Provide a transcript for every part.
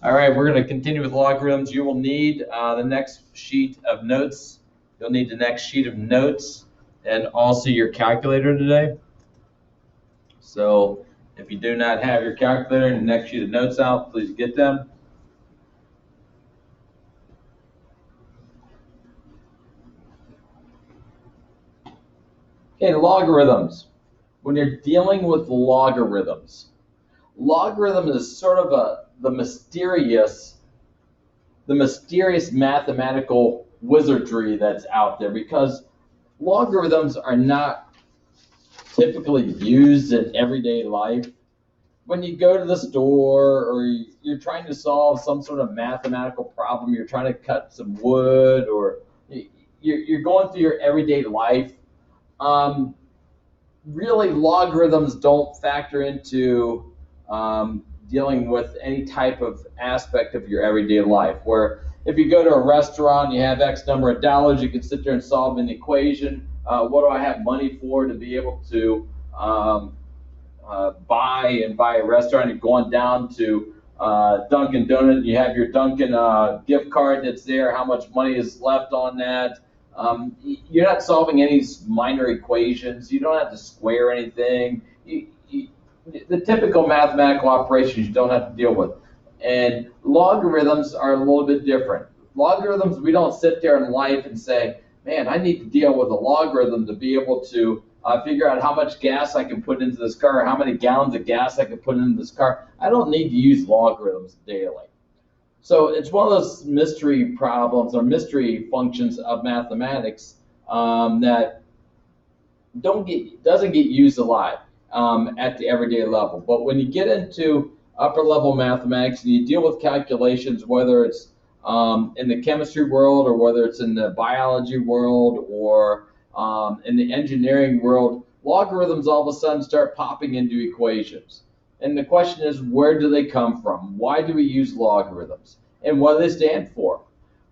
All right, we're going to continue with logarithms. You will need the next sheet of notes. You'll need the next sheet of notes and also your calculator today. So if you do not have your calculator and the next sheet of notes out, please get them. Okay, logarithms. When you're dealing with logarithms is sort of the mysterious mathematical wizardry that's out there, because logarithms are not typically used in everyday life. When you go to the store or you're trying to solve some sort of mathematical problem, you're trying to cut some wood, or you're going through your everyday life, really logarithms don't factor into dealing with any type of aspect of your everyday life. Where if you go to a restaurant, you have X number of dollars, you can sit there and solve an equation. What do I have money for to be able to buy a restaurant? You're going down to Dunkin' Donut, you have your Dunkin' gift card that's there. How much money is left on that? You're not solving any minor equations. You don't have to square anything. The typical mathematical operations you don't have to deal with. And logarithms are a little bit different. Logarithms, we don't sit there in life and say, man, I need to deal with a logarithm to be able to figure out how much gas I can put into this car, or how many gallons of gas I can put into this car. I don't need to use logarithms daily. So it's one of those mystery problems or mystery functions of mathematics that doesn't get used a lot at the everyday level. But when you get into upper level mathematics and you deal with calculations, whether it's in the chemistry world, or whether it's in the biology world, or in the engineering world, logarithms all of a sudden start popping into equations. And the question is, where do they come from? Why do we use logarithms? And what do they stand for?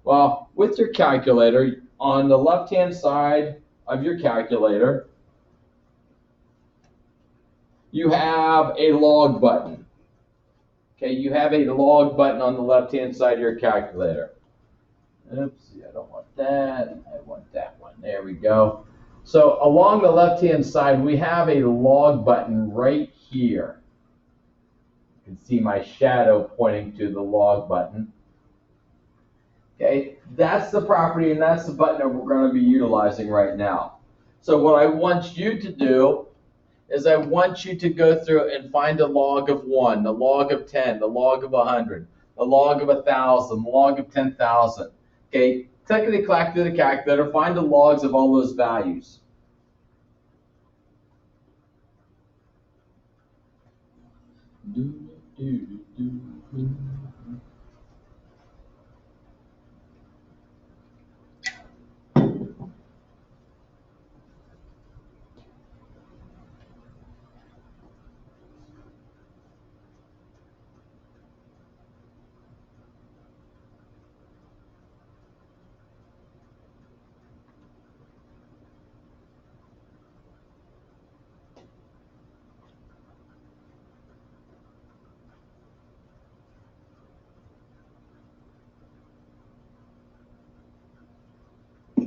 Well, with your calculator, on the left-hand side of your calculator, you have a log button. Okay, you have a log button on the left-hand side of your calculator. Oopsie, I don't want that. I want that one. There we go. So along the left-hand side, we have a log button right here. You can see my shadow pointing to the log button. Okay, that's the property, and that's the button that we're going to be utilizing right now. So what I want you to do is I want you to go through and find the log of 1, the log of 10, the log of 100, the log of 1,000, the log of 10,000. Okay, clickety-clack through the calculator, find the logs of all those values.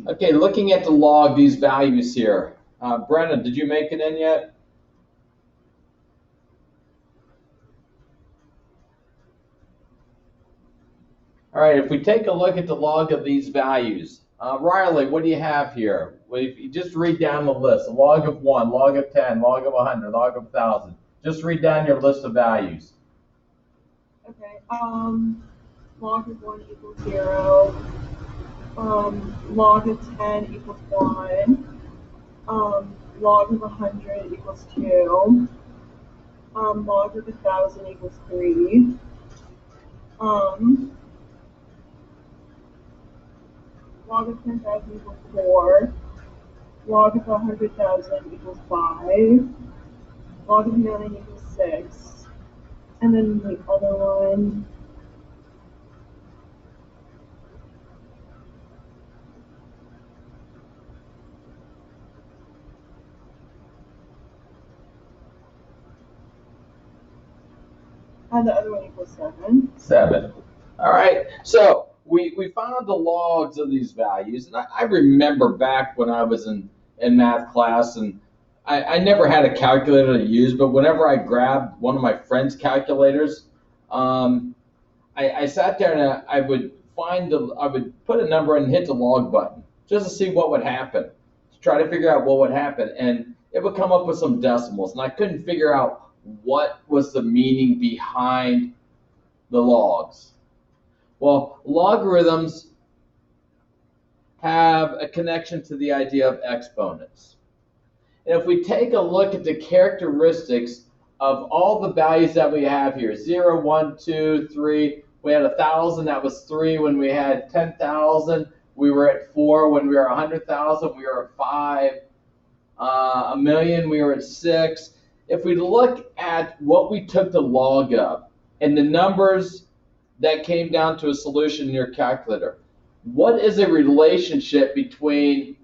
Okay, looking at the log, these values here. Brenna, did you make it in yet? All right, if we take a look at the log of these values, Riley, what do you have here? Well, if you just read down the list, a log of 1, log of 10, log of 100, log of 1,000. Just read down your list of values. Okay, log of 1 equals 0. Log of 10 equals 1. Log of 100 equals 2. Log of 1,000 equals 3. Log of 10,000 equals 4. Log of 100,000 equals 5. Log of 9 equals 6. And then the other one, And the other one equals 7. 7. All right. So we found the logs of these values, and I remember back when I was in math class, and I never had a calculator to use, but whenever I grabbed one of my friend's calculators, I sat there and I would I would put a number and hit the log button just to see what would happen, to try to figure out what would happen, and it would come up with some decimals, and I couldn't figure out what was the meaning behind the logs. Well, logarithms have a connection to the idea of exponents. And if we take a look at the characteristics of all the values that we have here, 0, 1, 2, 3, we had 1,000, that was 3. When we had 10,000, we were at 4. When we were 100,000, we were at 5. A million, we were at 6. If we look at what we took the log of and the numbers that came down to a solution in your calculator, what is a relationship between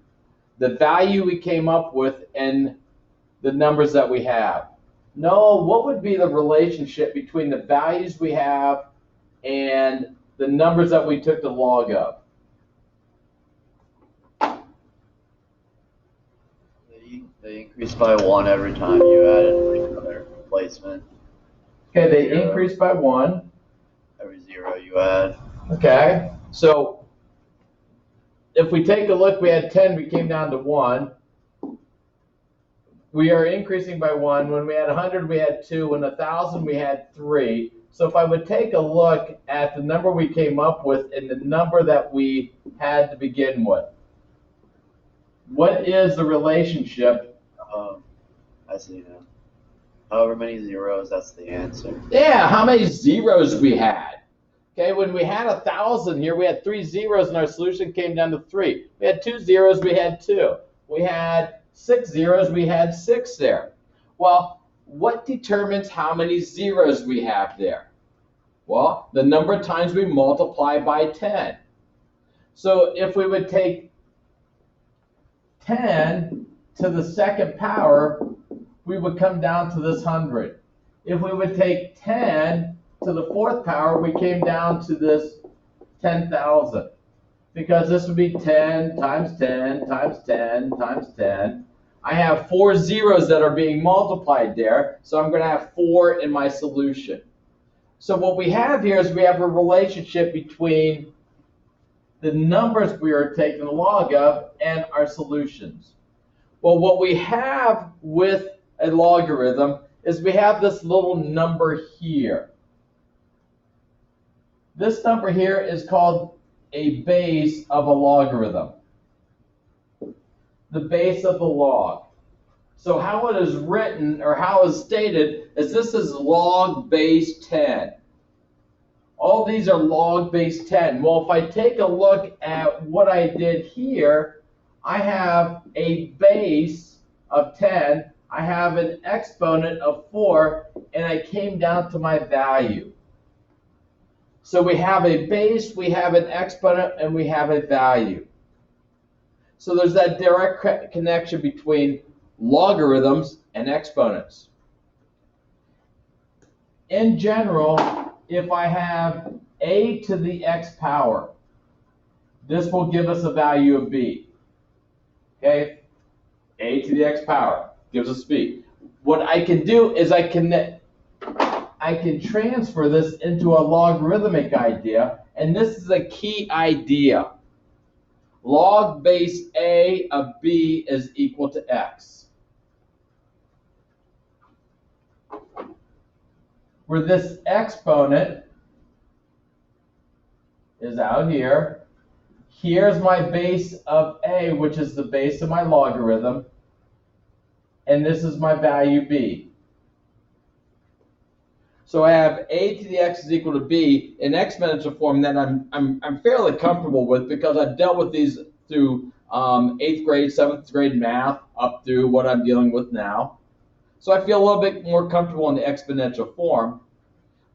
the value we came up with and the numbers that we have? Noah, what would be the relationship between the values we have and the numbers that we took the log of? They increase by 1 every time you add another replacement. Okay, they increase by 1. Every 0 you add. Okay, so if we take a look, we had 10, we came down to 1. We are increasing by 1. When we had 100, we had 2. When 1,000, we had 3. So if I would take a look at the number we came up with and the number that we had to begin with, what is the relationship? I see now. However many zeros, that's the answer. Yeah, how many zeros we had. Okay, when we had 1,000 here, we had 3 zeros, and our solution came down to 3. We had 2 zeros, we had 2. We had 6 zeros, we had 6 there. Well, what determines how many zeros we have there? Well, the number of times we multiply by 10. So if we would take 10 to the second power, we would come down to this 100. If we would take 10 to the fourth power, we came down to this 10,000. Because this would be 10 times 10 times 10 times 10. I have 4 zeros that are being multiplied there, so I'm going to have 4 in my solution. So what we have here is we have a relationship between the numbers we are taking the log of and our solutions. Well, what we have with a logarithm is we have this little number here. This number here is called a base of a logarithm. The base of the log. So how it is written, or how it's stated, is this is log base 10. All these are log base 10. Well, if I take a look at what I did here, I have a base of 10. I have an exponent of 4, and I came down to my value. So we have a base, we have an exponent, and we have a value. So there's that direct connection between logarithms and exponents. In general, if I have a to the x power, this will give us a value of b. Okay? A to the x power gives us b. What I can do is I can transfer this into a logarithmic idea, and this is a key idea. Log base a of b is equal to x. Where this exponent is out here. Here's my base of a, which is the base of my logarithm, and this is my value b. So I have a to the x is equal to b in exponential form that I'm fairly comfortable with, because I've dealt with these through 8th grade, 7th grade math up through what I'm dealing with now. So I feel a little bit more comfortable in the exponential form.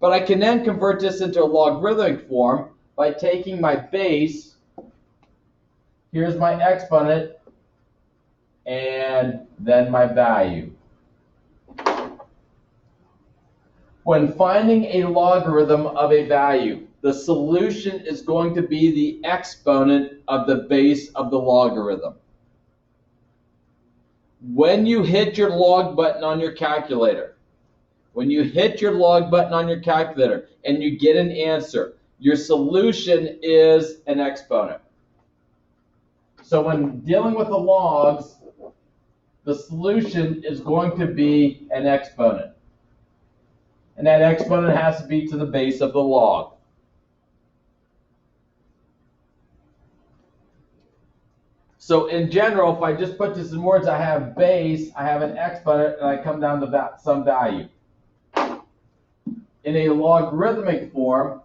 But I can then convert this into a logarithmic form by taking my base, here's my exponent, and then my value. When finding a logarithm of a value, the solution is going to be the exponent of the base of the logarithm. When you hit your log button on your calculator, and you get an answer, your solution is an exponent. So when dealing with the logs, the solution is going to be an exponent. And that exponent has to be to the base of the log. So in general, if I just put this in words, I have base, I have an exponent, and I come down to some value. In a logarithmic form,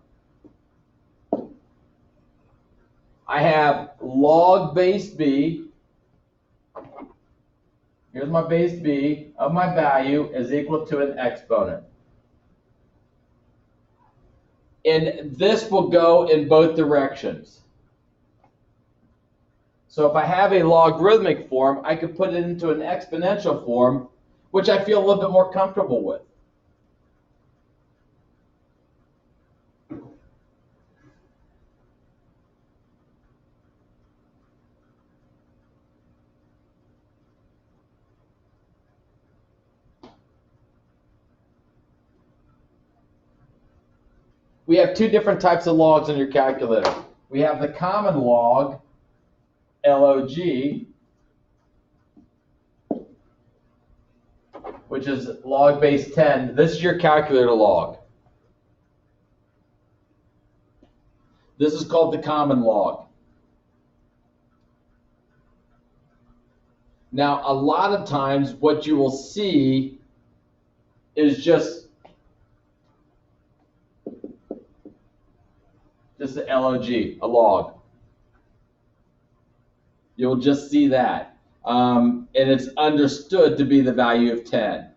I have log base b. Here's my base b of my value is equal to an exponent. And this will go in both directions. So if I have a logarithmic form, I could put it into an exponential form, which I feel a little bit more comfortable with. We have two different types of logs in your calculator. We have the common log, log, which is log base 10. This is your calculator log. This is called the common log. Now, a lot of times what you will see is just a log, a log. You'll just see that. And it's understood to be the value of 10.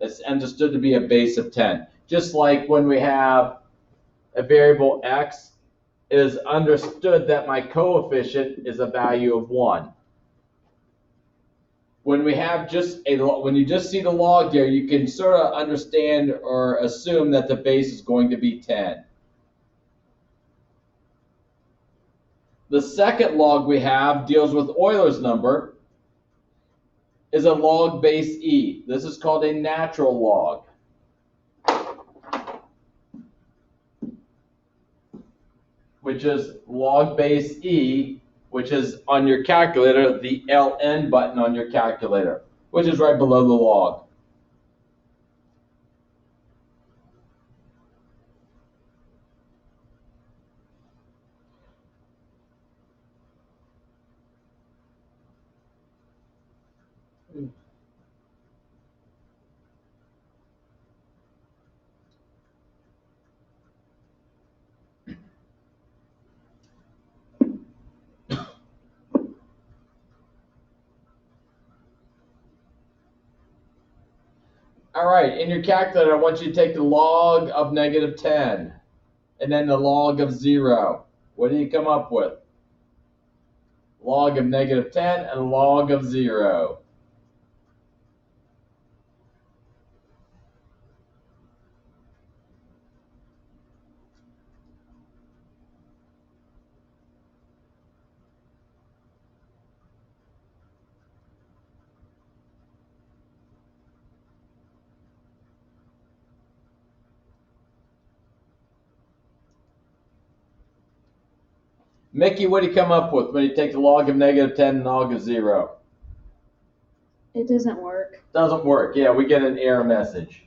It's understood to be a base of 10. Just like when we have a variable x, it is understood that my coefficient is a value of 1. When we have when you just see the log there, you can sort of understand or assume that the base is going to be 10. The second log we have deals with Euler's number, is a log base e. This is called a natural log. Which is log base e, which is on your calculator, the ln button on your calculator, which is right below the log. All right, in your calculator, I want you to take the log of negative 10 and then the log of 0. What do you come up with? Log of negative 10 and log of 0. Mickey, what do you come up with when you take the log of negative 10 and log of 0? It doesn't work. Doesn't work. Yeah, we get an error message.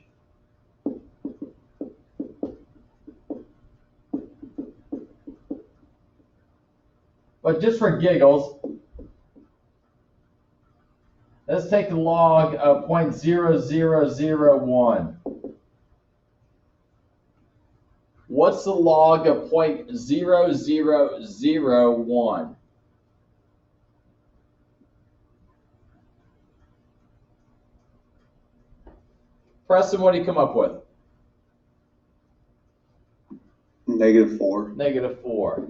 But just for giggles, let's take the log of 0.0001. What's the log of 0.0001? Preston, what do you come up with? -4. -4.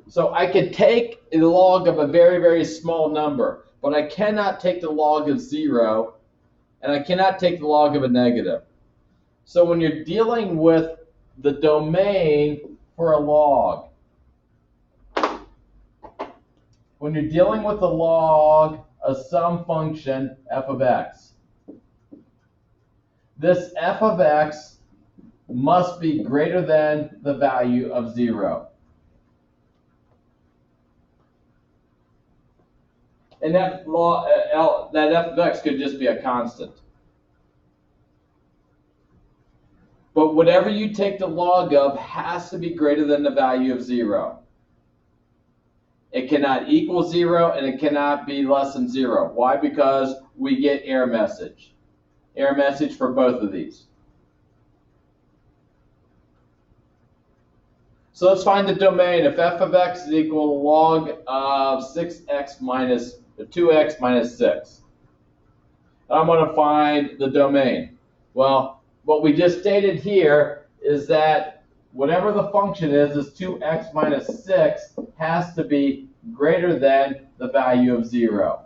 So I could take the log of a very, very small number, but I cannot take the log of 0, and I cannot take the log of a negative. So when you're dealing with the domain for a log, when you're dealing with the log of some function f of x, this f of x must be greater than the value of 0. And that f of x could just be a constant. But whatever you take the log of has to be greater than the value of 0. It cannot equal 0 and it cannot be less than 0. Why? Because we get error message. Error message for both of these. So let's find the domain. If f of x is equal to log of 6x minus 2x minus 6. I'm going to find the domain. Well, what we just stated here is that whatever the function is 2x minus 6 has to be greater than the value of 0.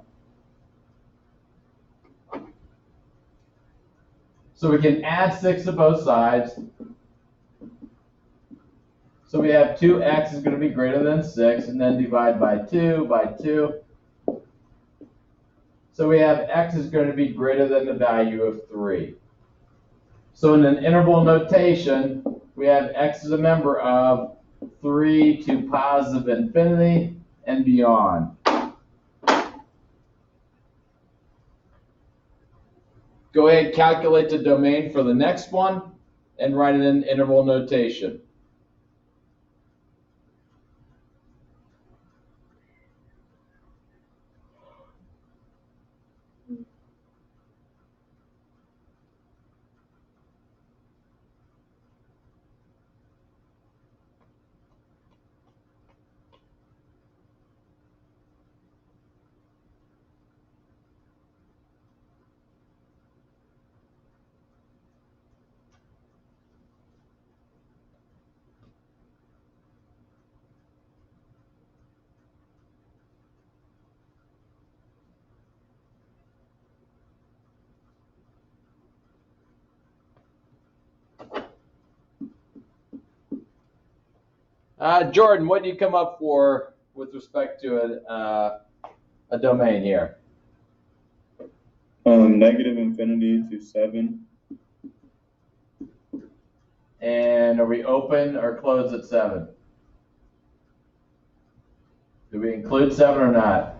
So we can add 6 to both sides. So we have 2x is going to be greater than 6, and then divide by 2 by 2. So we have x is going to be greater than the value of 3. So in an interval notation, we have x is a member of 3 to positive infinity and beyond. Go ahead and calculate the domain for the next one and write it in interval notation. Jordan, what do you come up for with respect to a domain here? Negative infinity to 7. And are we open or closed at 7? Do we include 7 or not?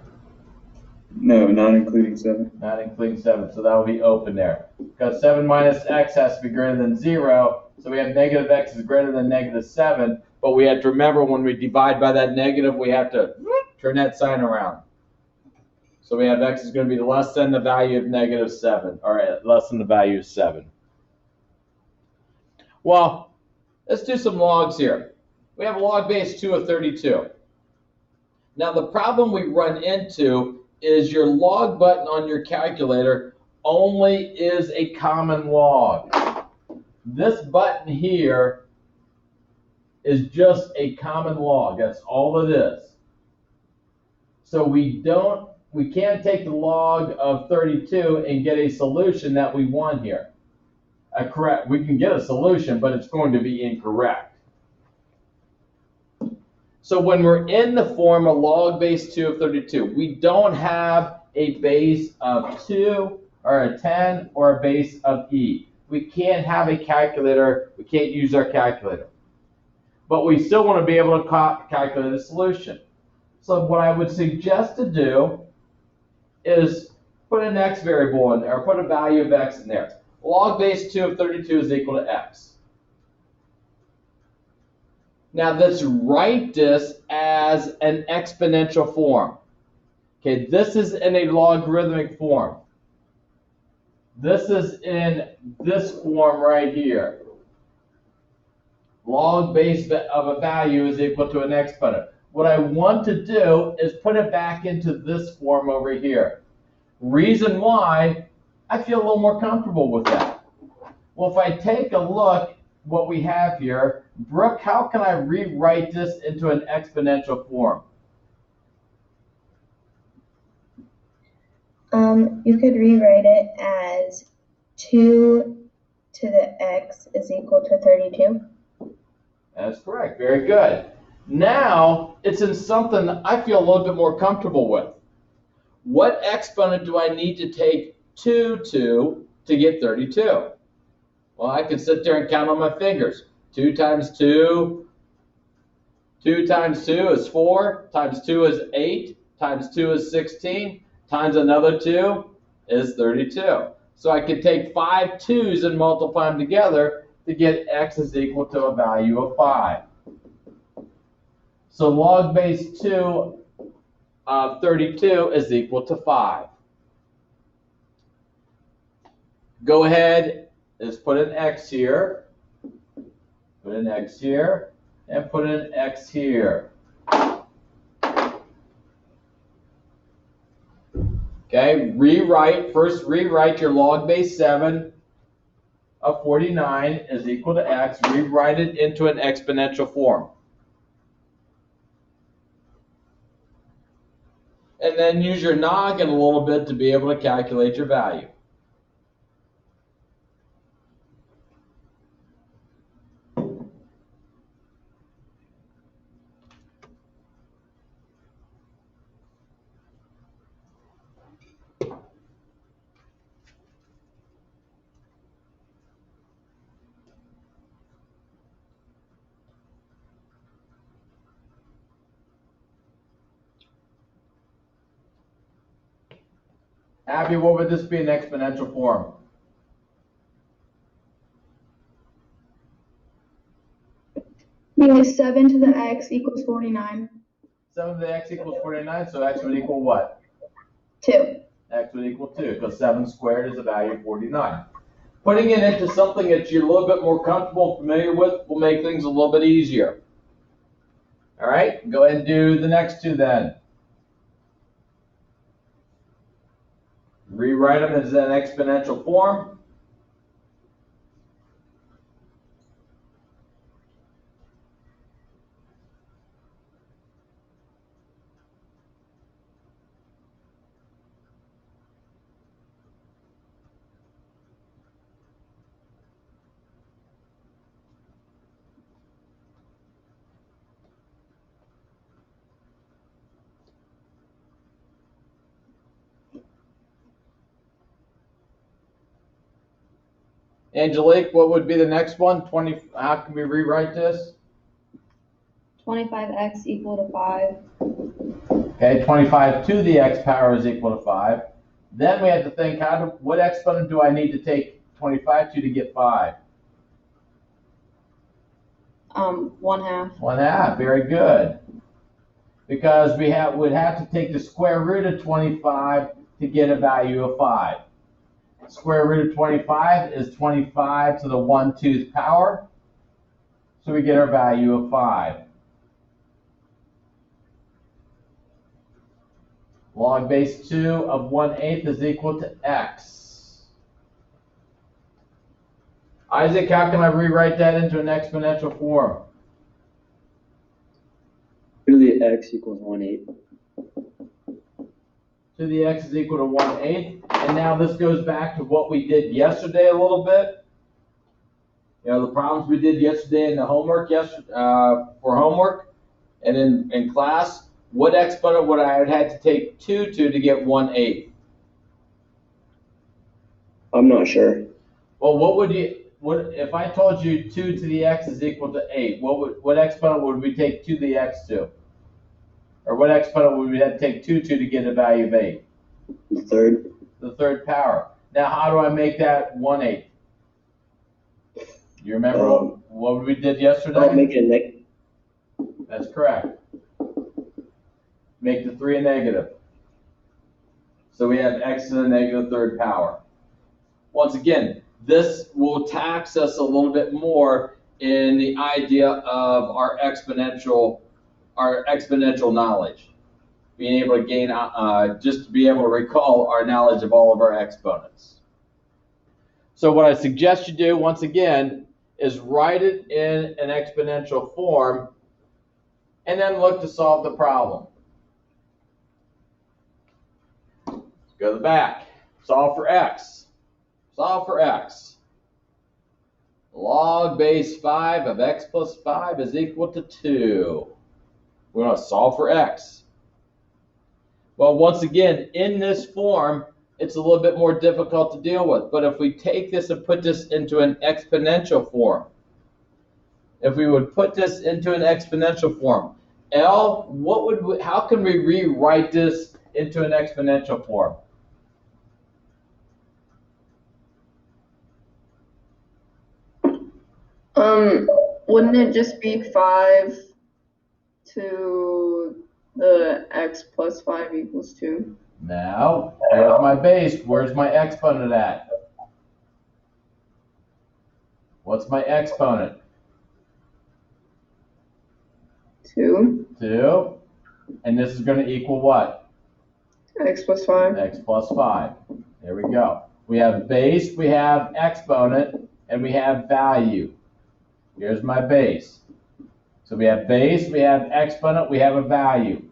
No, not including 7. Not including 7, so that will be open there. Because 7 minus x has to be greater than 0, so we have negative x is greater than negative 7, but we have to remember when we divide by that negative, we have to turn that sign around. So we have x is going to be less than the value of negative 7, or less than the value of 7. Well, let's do some logs here. We have a log base 2 of 32. Now the problem we run into is your log button on your calculator only is a common log. This button here is just a common log. That's all it is. So we can't take the log of 32 and get a solution that we want here. We can get a solution, but it's going to be incorrect. So when we're in the form of log base 2 of 32, we don't have a base of 2 or a 10 or a base of e. We can't have a calculator. We can't use our calculator. But we still want to be able to calculate a solution. So what I would suggest to do is put an x variable in there, or put a value of x in there. Log base 2 of 32 is equal to x. Now let's write this as an exponential form. Okay, this is in a logarithmic form. This is in this form right here. Log base of a value is equal to an exponent. What I want to do is put it back into this form over here. Reason why, I feel a little more comfortable with that. Well, if I take a look what we have here, Brooke, how can I rewrite this into an exponential form? You could rewrite it as 2 to the x is equal to 32? That's correct. Very good. Now, it's in something that I feel a little bit more comfortable with. What exponent do I need to take 2 to get 32? Well, I can sit there and count on my fingers. 2 times 2, 2 times 2 is 4, times 2 is 8, times 2 is 16, times another 2 is 32. So I can take 5 2's and multiply them together to get x is equal to a value of 5. So log base 2 of 32 is equal to 5. Go ahead, let's put an x here, put an x here, and put an x here. Okay, first rewrite your log base 7 of 49 is equal to x. Rewrite it into an exponential form. And then use your noggin a little bit to be able to calculate your value. Abby, what would this be in exponential form? Because 7 to the x equals 49. 7 to the x equals 49, so x would equal what? 2. X would equal 2, because 7 squared is a value of 49. Putting it into something that you're a little bit more comfortable and familiar with will make things a little bit easier. All right, go ahead and do the next two then. Rewrite them as an exponential form. Angelique, what would be the next one? How can we rewrite this? 25x equal to 5. Okay, 25 to the x power is equal to 5. Then we have to think, what exponent do I need to take 25 to get 5? 1/2. 1/2, very good. Because would have to take the square root of 25 to get a value of 5. Square root of 25 is 25 to the 1/2 power. So we get our value of 5. Log base 2 of 1/8 is equal to x. Isaac, how can I rewrite that into an exponential form? 2 to the x equals 1/8. 2 to the x is equal to 1/8. And now this goes back to what we did yesterday a little bit. You know, the problems we did yesterday in the homework, for homework and in class. What exponent would I have had to take 2 to get 1/8? I'm not sure. Well, what if I told you 2 to the x is equal to 8? What exponent would we take 2 to the x to? Or what exponent would we have to take 2 to get a value of 8? The third. The third power. Now, how do I make that 1/8? You remember what we did yesterday? I'll make it a negative. That's correct. Make the 3 a negative. So we have x to the negative third power. Once again, this will tax us a little bit more in the idea of our exponential knowledge. Being able to gain, just to be able to recall our knowledge of all of our exponents. So what I suggest you do, once again, is write it in an exponential form and then look to solve the problem. Go to the back. Solve for x. Solve for x. Log base 5 of x plus 5 is equal to 2. We're going to solve for x. Well, once again, in this form, it's a little bit more difficult to deal with. But if we take this and put this into an exponential form, if we would put this into an exponential form, how can we rewrite this into an exponential form? Wouldn't it just be 5 to the x plus 5 equals 2? Now, here's my base. Where's my exponent at? What's my exponent? 2. 2. And this is going to equal what? X plus 5. X plus 5. There we go. We have base, we have exponent, and we have value. Here's my base. So we have base, we have exponent, we have a value.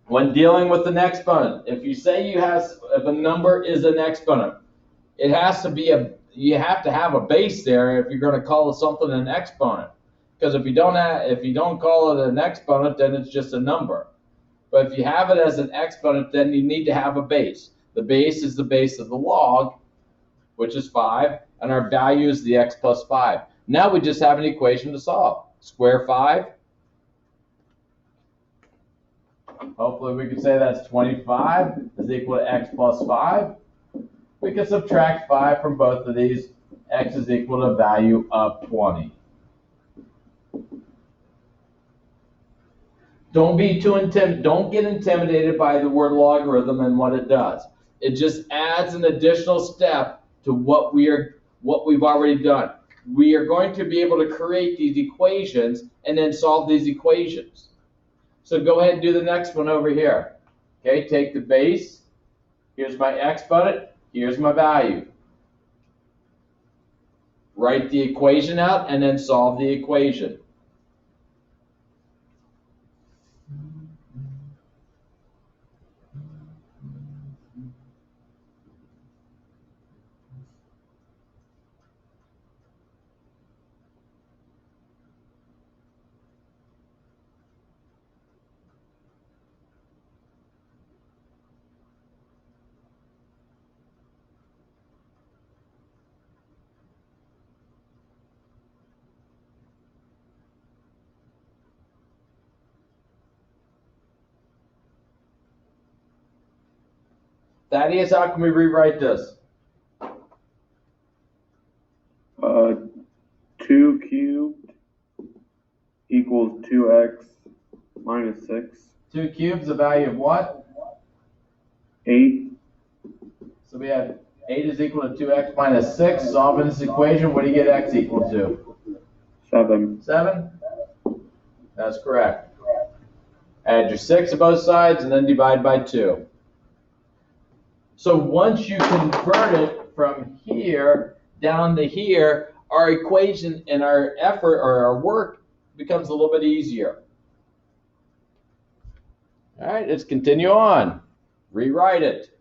When dealing with an exponent, if you say if a number is an exponent, it has to be you have to have a base there if you're going to call something an exponent. Because if you don't call it an exponent, then it's just a number. But if you have it as an exponent, then you need to have a base. The base is the base of the log, which is 5, and our value is the x plus 5. Now we just have an equation to solve. Square 5. Hopefully we can say that's 25 is equal to x plus 5. We can subtract 5 from both of these. X is equal to a value of 20. Don't get intimidated by the word logarithm and what it does. It just adds an additional step to what we've already done. We are going to be able to create these equations and then solve these equations. So go ahead and do the next one over here. Okay, take the base. Here's my exponent. Here's my value. Write the equation out and then solve the equation. Thaddeus, how can we rewrite this? 2 cubed equals 2x minus 6. 2 cubed is a value of what? 8. So we have 8 is equal to 2x minus 6. Solving this equation, what do you get x equal to? 7. 7? That's correct. Add your 6 to both sides and then divide by 2. So once you convert it from here down to here, our equation and our effort or our work becomes a little bit easier. All right, let's continue on. Rewrite it.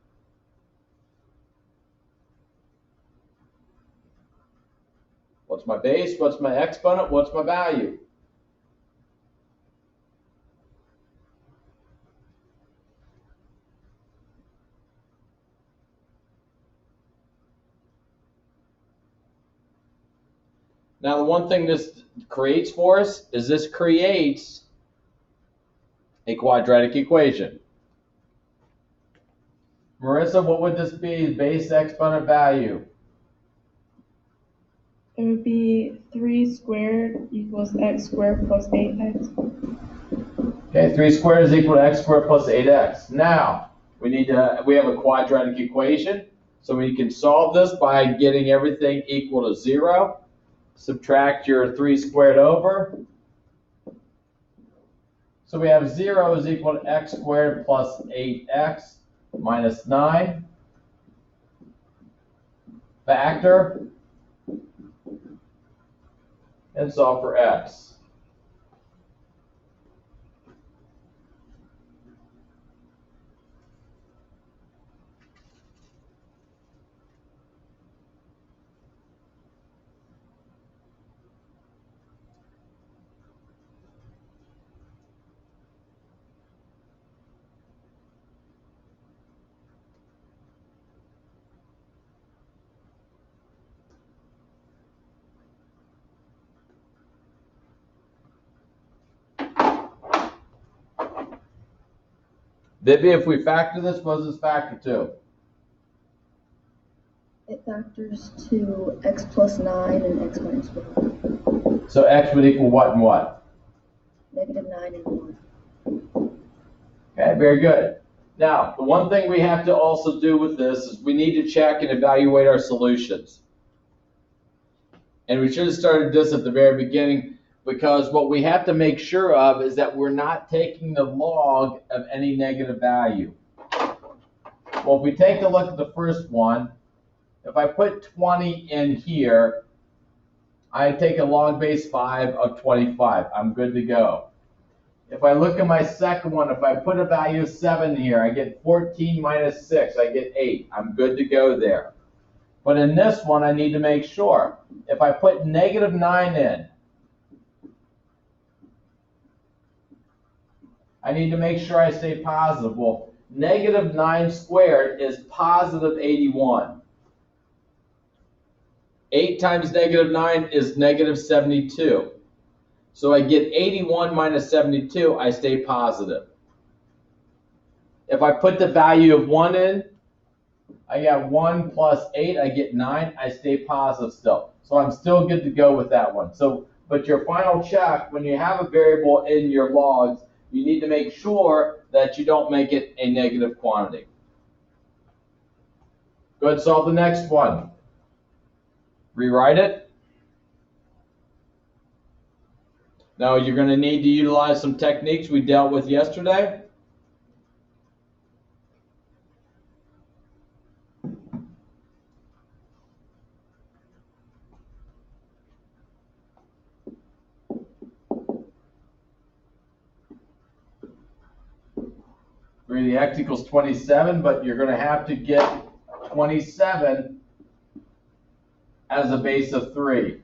What's my base? What's my exponent? What's my value? Now, the one thing this creates for us is this creates a quadratic equation. Marissa, what would this be? Base, exponent, value? It would be 3 squared equals x squared plus 8x. Okay, 3 squared is equal to x squared plus 8x. Now, we have a quadratic equation, so we can solve this by getting everything equal to 0. Subtract your 3 squared over. So we have 0 is equal to x squared plus 8x minus 9. Factor. And solve for x. Libby, if we factor this, what does this factor to? It factors to x plus 9 and x minus 1. So x would equal what and what? Negative 9 and 1. Okay, very good. Now, the one thing we have to also do with this is we need to check and evaluate our solutions. And we should have started this at the very beginning, because what we have to make sure of is that we're not taking the log of any negative value. Well, if we take a look at the first one, if I put 20 in here, I take a log base 5 of 25. I'm good to go. If I look at my second one, if I put a value of 7 here, I get 14 minus 6, I get 8. I'm good to go there. But in this one, I need to make sure. If I put negative 9 in, I need to make sure I stay positive. Well, negative 9 squared is positive 81. 8 times negative 9 is negative 72. So I get 81 minus 72, I stay positive. If I put the value of 1 in, I got 1 plus 8, I get 9, I stay positive still. So I'm still good to go with that one. So, but your final check, when you have a variable in your logs, you need to make sure that you don't make it a negative quantity. Go ahead and solve the next one. Rewrite it. Now you're going to need to utilize some techniques we dealt with yesterday. Where the x equals 27, but you're going to have to get 27 as a base of 3.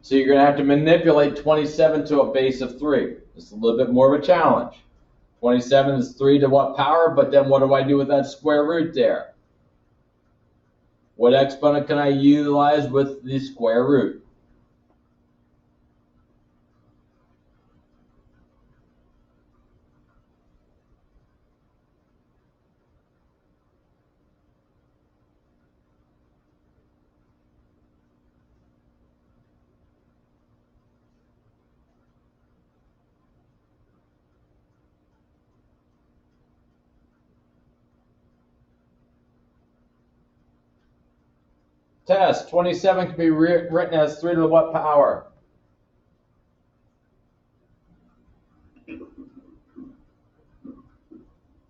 So you're going to have to manipulate 27 to a base of 3. It's a little bit more of a challenge. 27 is 3 to what power? But then what do I do with that square root there? What exponent can I utilize with the square root? Test, 27 can be written as 3 to the what power?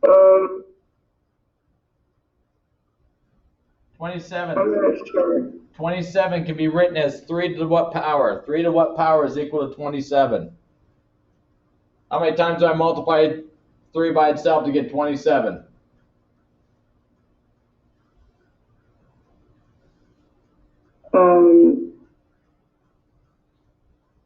Um, 27. I'm not sure. 27 can be written as 3 to the what power? 3 to what power is equal to 27? How many times do I multiply 3 by itself to get 27?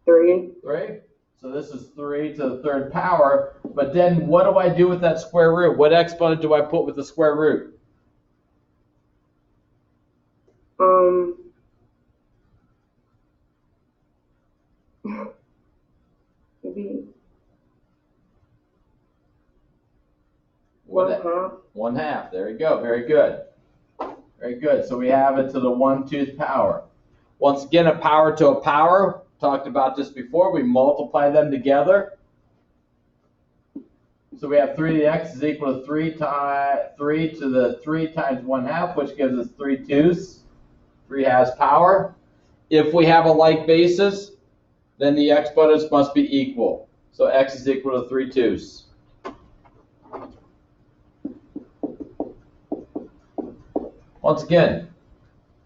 Three. 3. So this is 3 to the third power. But then what do I do with that square root? What exponent do I put with the square root? Maybe What 1/2. 1/2. There you go. Very good. Very good. So we have it to the 1/2 power. Once again, a power to a power. Talked about this before. We multiply them together. So we have 3 to the x is equal to 3 to the 3 times 1/2, which gives us 3/2. 3 has power. If we have a like basis, then the exponents must be equal. So x is equal to 3/2. Once again,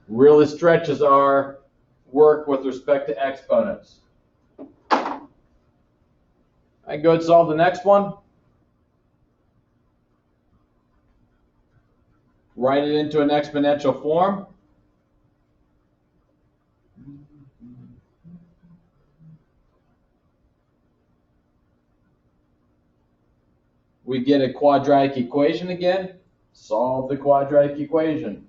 really stretches our work with respect to exponents. I can go and solve the next one. Write it into an exponential form. We get a quadratic equation again. Solve the quadratic equation.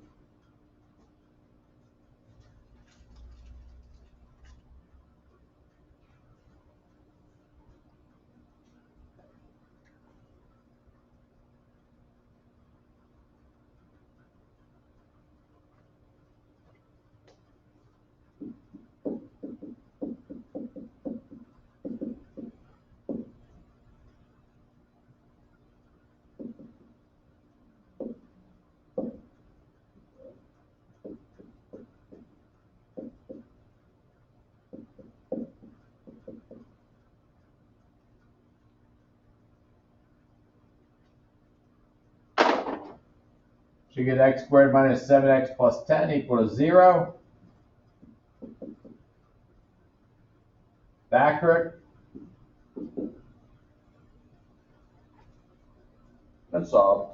So you get x squared minus 7x plus 10 equal to 0. Factor it. And solve.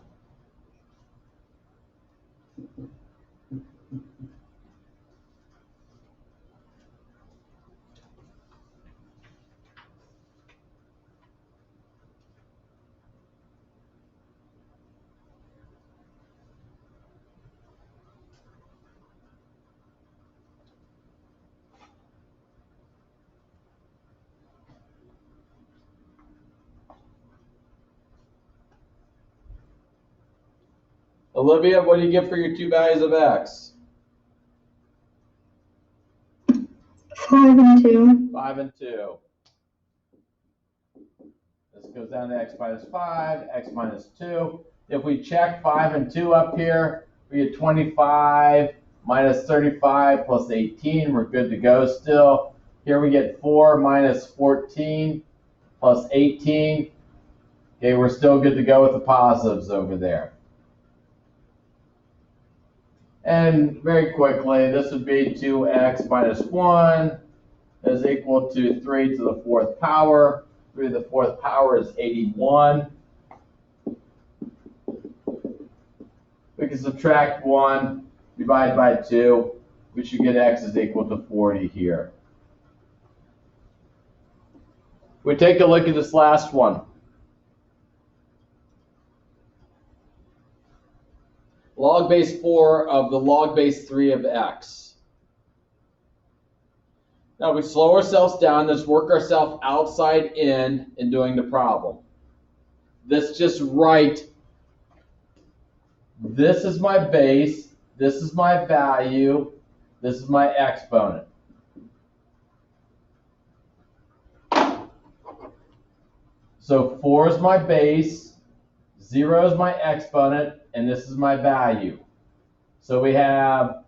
Olivia, what do you get for your two values of x? 5 and 2. 5 and 2. This goes down to x minus 5, x minus 2. If we check 5 and 2 up here, we get 25 minus 35 plus 18. We're good to go still. Here we get 4 minus 14 plus 18. Okay, we're still good to go with the positives over there. And very quickly, this would be 2x minus 1 is equal to 3 to the 4th power. 3 to the 4th power is 81. We can subtract 1, divide by 2. We should get x is equal to 40 here. We take a look at this last one. Log base 4 of the log base 3 of x. Now we slow ourselves down. Let's work ourselves outside in doing the problem. Let's just write, this is my base, this is my value, this is my exponent. So 4 is my base, 0 is my exponent, and this is my value. So we have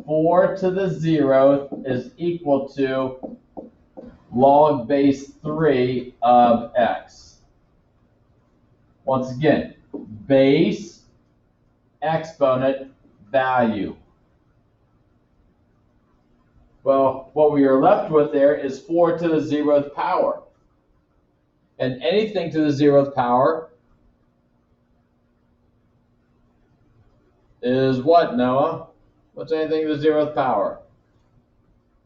4 to the 0th is equal to log base 3 of x. Once again, base, exponent, value. Well, what we are left with there is 4 to the 0th power. And anything to the 0th power is what, Noah? What's anything to the 0th power?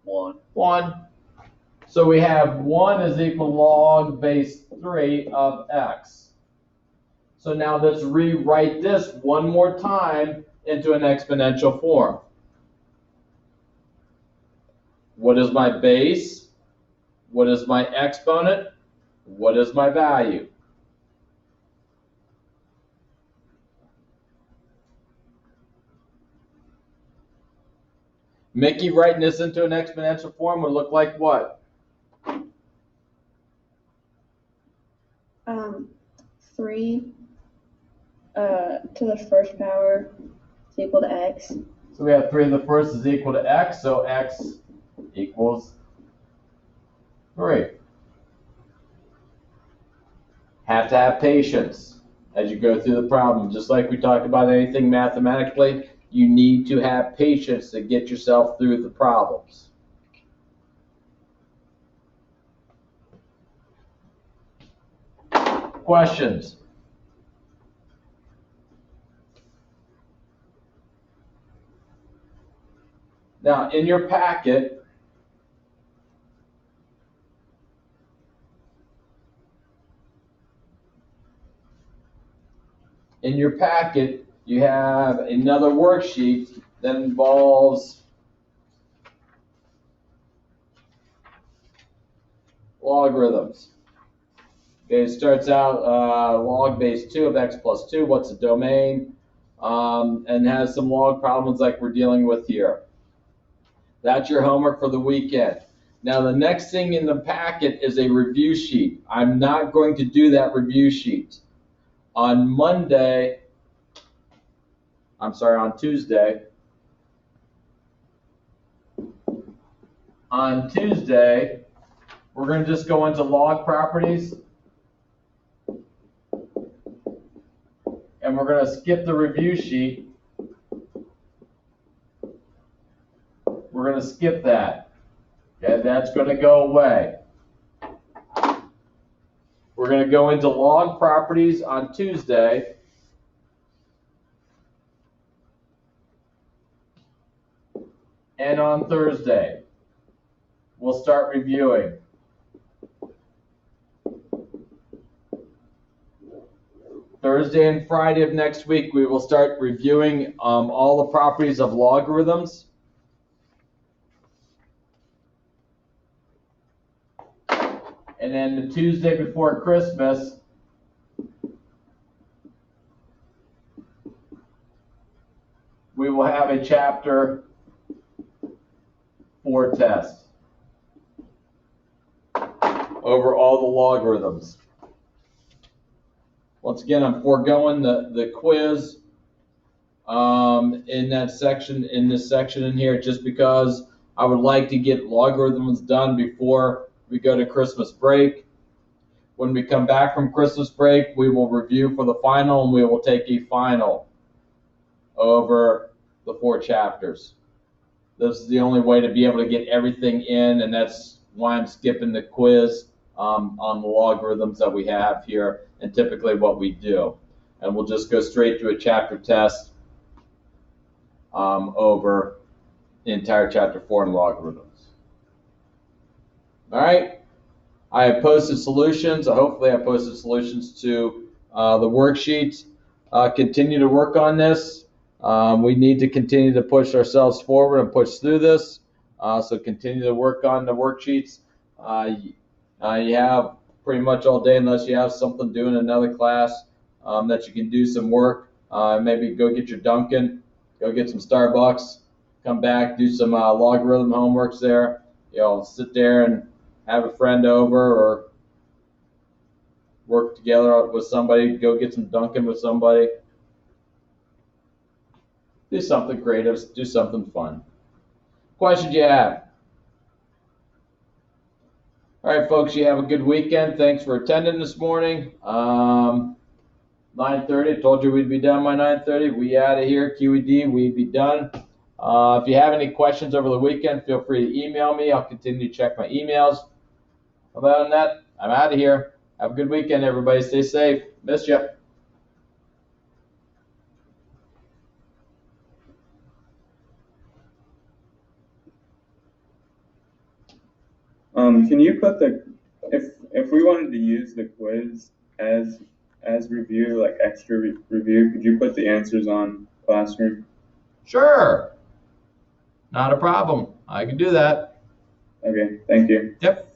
1. 1. So we have 1 is equal to log base 3 of x. So now let's rewrite this one more time into an exponential form. What is my base? What is my exponent? What is my value? Mickey, writing this into an exponential form would look like what? 3 to the 1st power is equal to x. So we have 3 to the 1st is equal to x, so x equals 3. Have to have patience as you go through the problem. Just like we talked about anything mathematically, you need to have patience to get yourself through the problems. Questions? Now, in your packet, you have another worksheet that involves logarithms. Okay, it starts out log base 2 of x plus 2, what's the domain, and has some log problems like we're dealing with here. That's your homework for the weekend. Now the next thing in the packet is a review sheet. I'm not going to do that review sheet. On Tuesday, we're going to just go into log properties, and we're going to skip the review sheet, we're going to skip that. Okay, that's going to go away. We're going to go into log properties on Tuesday. And on Thursday, we'll start reviewing. Thursday and Friday of next week, we will start reviewing all the properties of logarithms. And then the Tuesday before Christmas, we will have a chapter 4 test over all the logarithms. Once again, I'm foregoing the quiz in this section in here, just because I would like to get logarithms done before we go to Christmas break. When we come back from Christmas break, we will review for the final, and we will take a final over the 4 chapters. This is the only way to be able to get everything in, and that's why I'm skipping the quiz on the logarithms that we have here, and typically what we do. And we'll just go straight to a chapter test over the entire chapter 4 in logarithms. All right. I have posted solutions. Hopefully I posted solutions to the worksheets. Continue to work on this. We need to continue to push ourselves forward and push through this. So continue to work on the worksheets. You have pretty much all day, unless you have something doing another class that you can do some work. Maybe go get your Dunkin', go get some Starbucks, come back, do some logarithm homeworks there. Sit there and have a friend over, or work together with somebody, go get some Dunkin' with somebody. Do something creative, do something fun. Questions you have? All right, folks, you have a good weekend. Thanks for attending this morning. 9:30, I told you we'd be done by 9:30. We out of here, QED, we'd be done. If you have any questions over the weekend, feel free to email me. I'll continue to check my emails. Other than that, I'm out of here. Have a good weekend, everybody. Stay safe. Miss you. Can you put if we wanted to use the quiz as review, like extra review, could you put the answers on Classroom? Sure. Not a problem. I can do that. Okay, thank you. Yep.